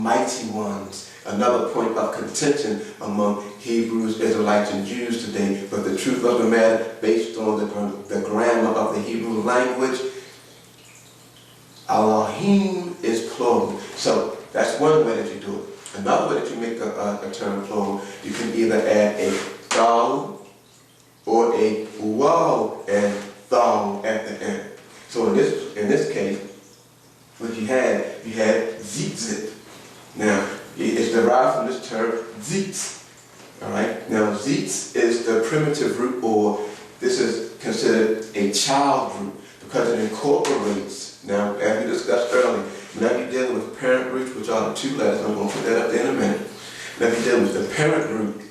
mighty ones. Another point of contention among Hebrews, Israelites, and Jews today. But the truth of the matter, based on the grammar of the Hebrew language, Alahiym is plural. So that's one way that you do it. Another way that you make a term plural, you can either add a thal or a waw and thal at the end. So in this case, what you had zitzit. Now, it's derived from this term zitz. Alright? Now, zitz is the primitive root, or this is considered a child root, because it incorporates. Now, as we discussed earlier, whenever you're dealing with parent roots, which are the two letters, I'm going to put that up there in a minute. Whenever you're dealing with the parent root,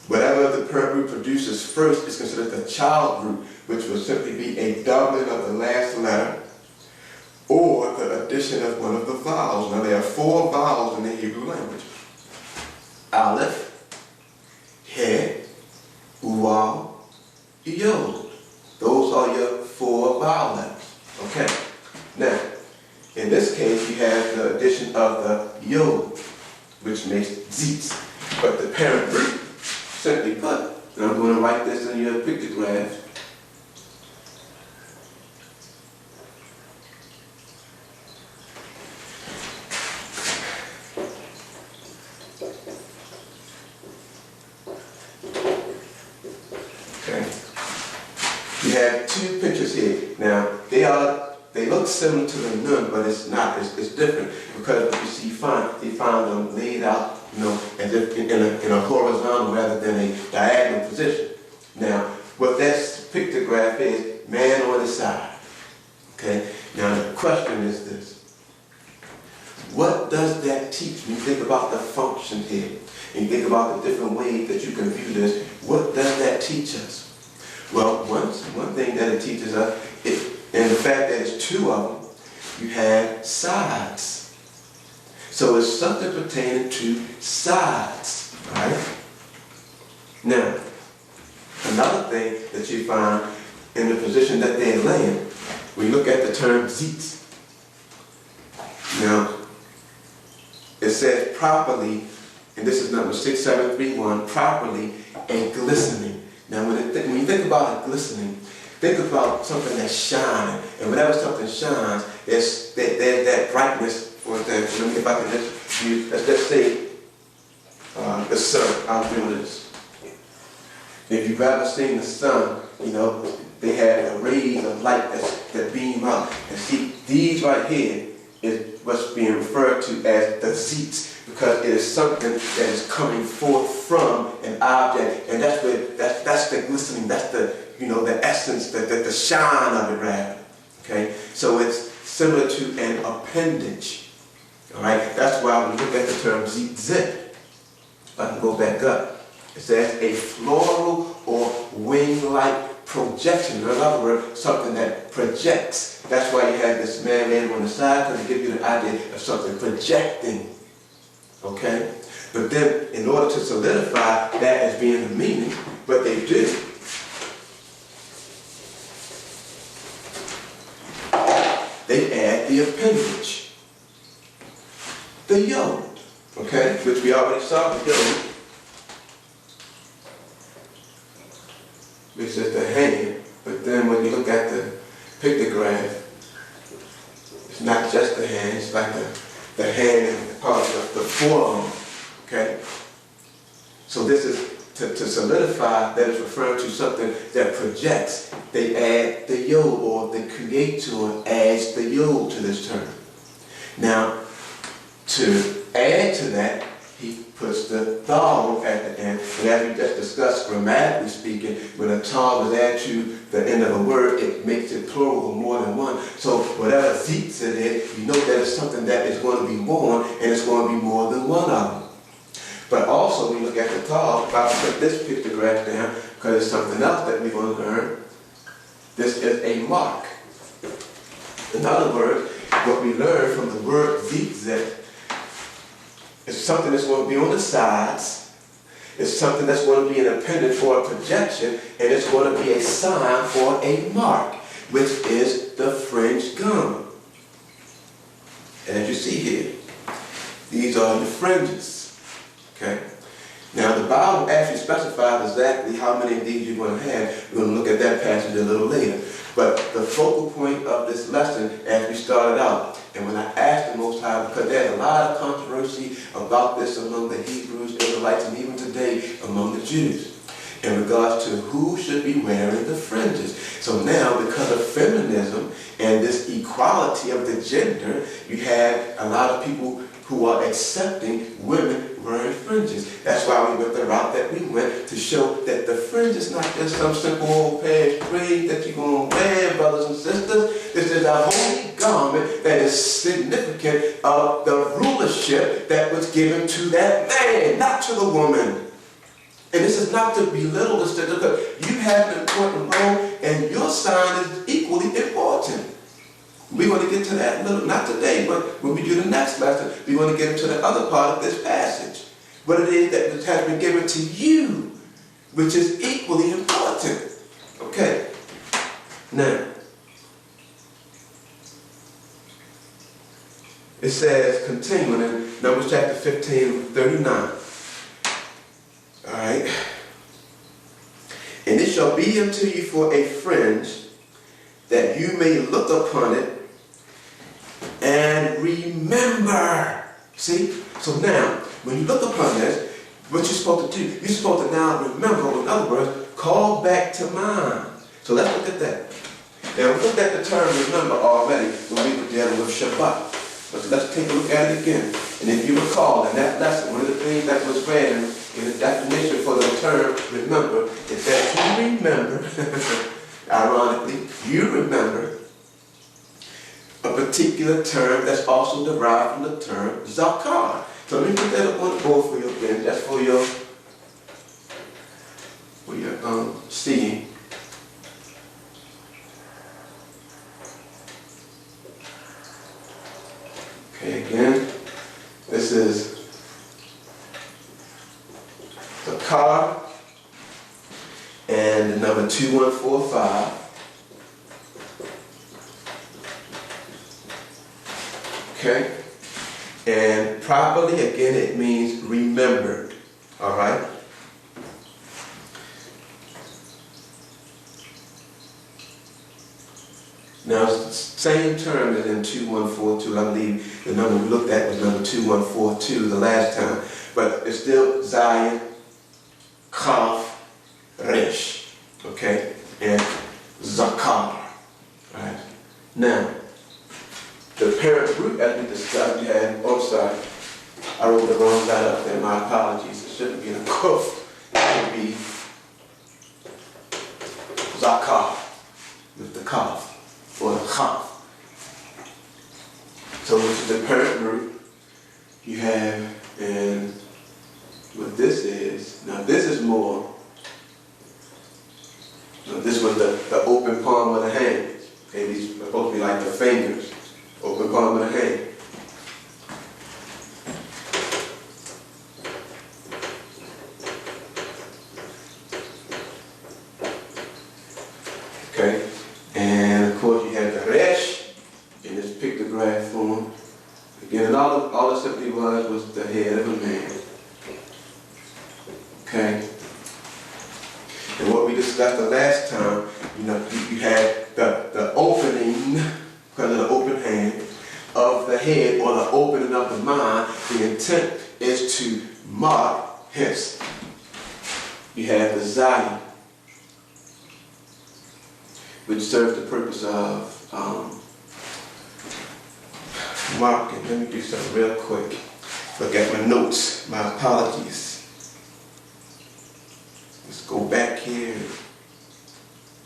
whatever the parent root produces first is considered the child root, which will simply be a doubling of the last letter, or the addition of one of the vowels. Now, there are 4 vowels in the Hebrew language. Aleph, He, Waw, Yod. Those are your 4 vowel letters. Okay. Now, in this case, you have the addition of the Yod, which makes zitz. But the parent root, simply put, and I'm going to write this in your pictograph. You have 2 pictures here. Now, they look similar to the nun, but it's not. It's different, because you see, you find them laid out, as if in a horizontal rather than a diagonal position. Now, what that pictograph is, man on the side. Okay. Now, the question is this: what does that teach? When you think about the function here, and you think about the different ways that you can view this, what does that teach us? Well, one thing that it teaches us, and the fact that it's 2 of them, you have sides. So it's something pertaining to sides, right? Now, another thing that you find in the position that they're laying, when you look at the term zitz. Now, it says properly, and this is number 6731, properly a glistening. Now, when you think about a glistening, think about something that's shining. And whenever something shines, there's that brightness. For example, let me, if I can just use, let's just say the sun. I'll do this. If you've ever seen the sun, they have the rays of light that beam out. And see, these right here is what's being referred to as the zitz, because it is something that is coming forth from an object, and that's the glistening, that's the the essence, the shine of it, rather. Okay, so it's similar to an appendage. All right, that's why when you look at the term zit, if I can go back up, it says a floral or wing-like projection. In other words, something that projects. That's why you have this man on the side, because it gives you the idea of something projecting. Okay? But then, in order to solidify that as being the meaning, what they do, they add the appendage, the yod, okay? Which we already saw, the yod, which is the hand. But then when you look at the pictograph, it's not just the hand, it's like the hand and part of the forearm, okay? So this is to solidify that it's referring to something that projects. They add the yod, or the creator adds the yod to this term. Now, to add to that, he puts the thal at the end. And as we just discussed, grammatically speaking, when a thal is added to the end of a word, it makes it plural or more than one. So whatever zitz it is, you know that it's something that is going to be born, and it's going to be more than one of them. But also, when you look at the thal, if I put this pictograph down, because it's something else that we're going to learn, this is a mark. In other words, what we learn from the word zitz, it's something that's going to be on the sides. It's something that's going to be an appendage or a projection, and it's going to be a sign or a mark, which is the fringe gum. As you see here. these are your fringes. Okay? Now the Bible actually specifies exactly how many of these you're going to have. We're going to look at that passage a little later. But the focal point of this lesson, as we started out, and when I asked the Most High, because there's a lot of controversy about this among the Hebrews, Israelites, and even today among the Jews, in regards to who should be wearing the fringes. So now, because of feminism and this equality of the gender, you have a lot of people who are accepting women wearing fringes. That's why we went the route that we went, to show that the fringe is not just some simple old pair of strings that you're going to wear, brothers and sisters. This is a holy garment that is significant of the rulership that was given to that man, not to the woman. And this is not to belittle this, because you have an important role and your sign is equally important. We're going to get to that a little, not today, but when we do the next lesson, we're going to get into the other part of this passage. What it is that has been given to you, which is equally important. Okay. Now, it says, continuing in Numbers chapter 15, 39. Alright. And it shall be unto you for a fringe, that you may look upon it and remember. See? So now, when you look upon this, what you're supposed to do, you're supposed to now remember, in other words, call back to mind. So let's look at that. Now, we looked at the term remember already when we were dealing with Shabbat. But let's take a look at it again. And if you recall, in that lesson, one of the things that was read in the definition for the term remember is that you remember, ironically, you remember a particular term that's also derived from the term zakar. So let me put that up on the board for you again, just for your seeing. Okay, again, this is zakar, and the number 2145. Okay? And properly, again, it means remembered. Alright? Now, it's the same term as in 2142. I believe the number we looked at was number 2142 the last time. But it's still Zion, Kaf, Resh. Okay? And Zakar. Right? Now, the parent group, as we discussed, we had, oh sorry, I wrote the wrong letter up there, my apologies. It shouldn't be the kuf, it should be zakar, with the kaf, or the chaf. So which is the parent group, you have, and what this is, now this is more, this was the open palm of the hand. Okay, these are supposed to be like the fingers. Open palm of the hand. Okay, and of course you have the resh in this pictograph form. Again, and all it simply was the head of a man. Okay, and what we discussed the last time, you had the opening. Because of the open hand of the head, or the opening of the mind, the intent is to mark hence. You have the Zion, which serves the purpose of marking. Let me do something real quick. Look at my notes, my apologies. Let's go back here and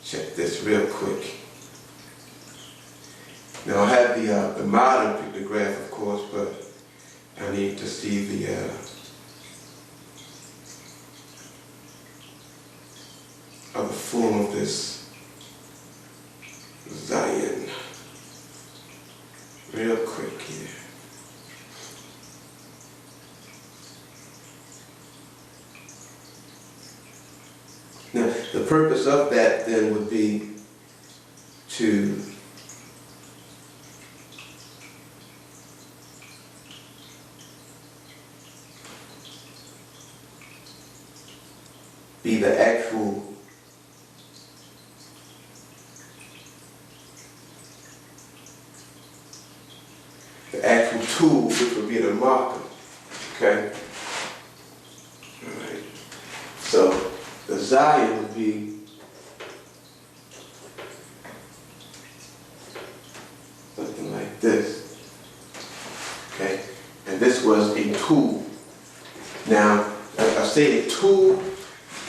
check this real quick. Now I have the modern pictograph, of course, but I need to see the other form of this Zion real quick here. Now the purpose of that then would be to be the actual tool, which would be the marker. Okay? Alright. So the zayin would be something like this. Okay? And this was a tool. Now, I say a tool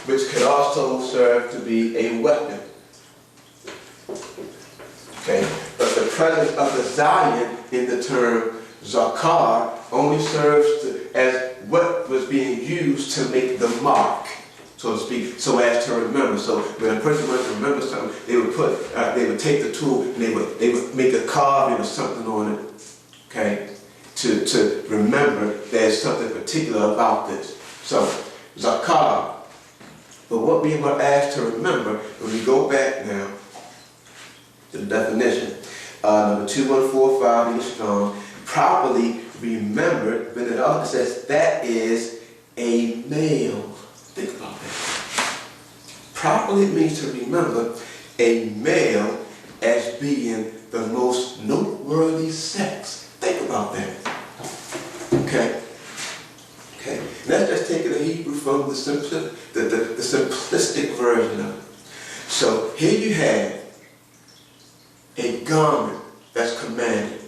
which could also serve to be a weapon. Okay? But the presence of the zayin in the term zakar only serves as what was being used to make the mark, so to speak, so as to remember. So when a person wanted to remember something, they would take the tool and they would make a carving or something on it, okay, to remember there's something particular about this. So zakar. But what we were asked to remember, when we go back now to the definition, number 2145 in the Strong, properly remembered, when it also says that is a male. Think about that. Properly means to remember a male as being the most noteworthy sex. Think about that. Okay? Okay. Let's just take the Hebrew from the simplistic version of it. So here you have a garment that's commanded.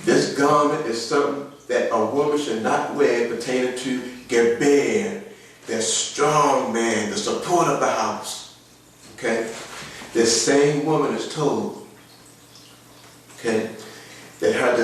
This garment is something that a woman should not wear pertaining to geber, the strong man, the support of the house. Okay? This same woman is told, okay, that her